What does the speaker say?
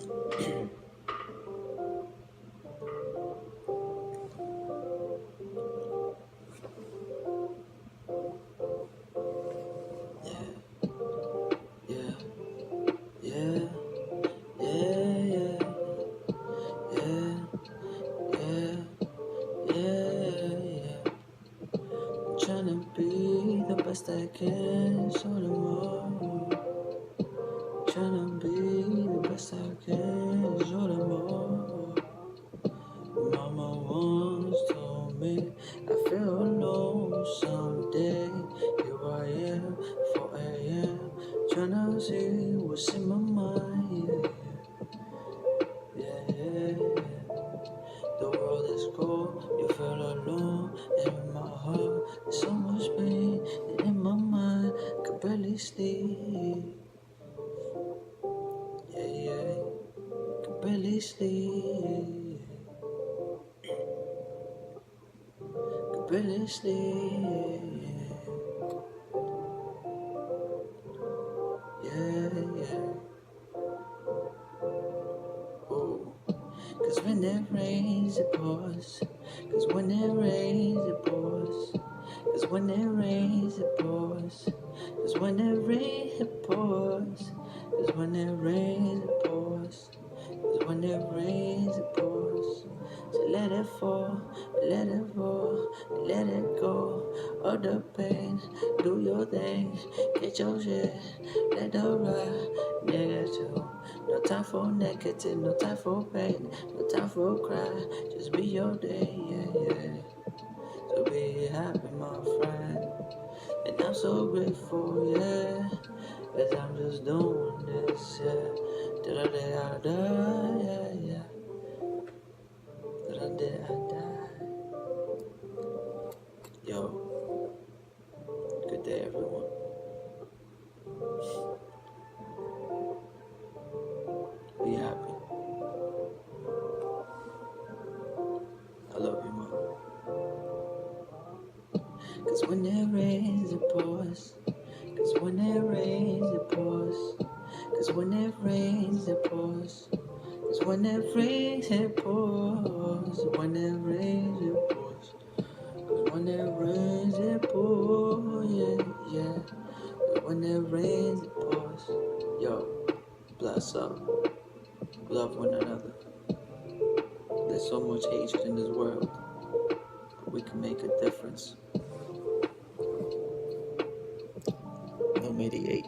Yeah, yeah, yeah, yeah, yeah, yeah. I'm tryna be the best I can, show them all. Tryna be the best I can, show them all. Mama once told me I feel alone someday. Here I am, 4 a.m. Tryna see what's in my mind. Yeah. The world is cold, you feel alone. And in my heart, there's so much pain. And in my mind, I could barely sleep. Yeah. Could barely sleep. Could barely sleep. Yeah. Oh. Cause when it rains, it pours. Cause when it rains, it pours. Cause when it rains, it pours. Cause when it rains, it pours. Cause when it rains, it pours. Cause when it rains, it pours. So let it fall, let it fall, let it go. All the pain, do your thing, get your shit, let it ride, nigga too. No time for negative, no time for pain, no time for cry. Just be your day, yeah. So be happy, my friend. And I'm so grateful, yeah. Cause I'm just doing this, yeah. Till the day I die, yeah. Till the day I die. Yo, good day, everyone. Be happy. I love you, mom. Cause when it rains, it pours. Cause when it rains, it pours. Cause when it rains, it pours. Cause when it rains, it pours. When it rains, it pours. Cause when it rains, it pours. Yeah. Cause when it rains, it pours. Yo, bless up. Love one another. There's so much hatred in this world, but we can make a difference. No mediate.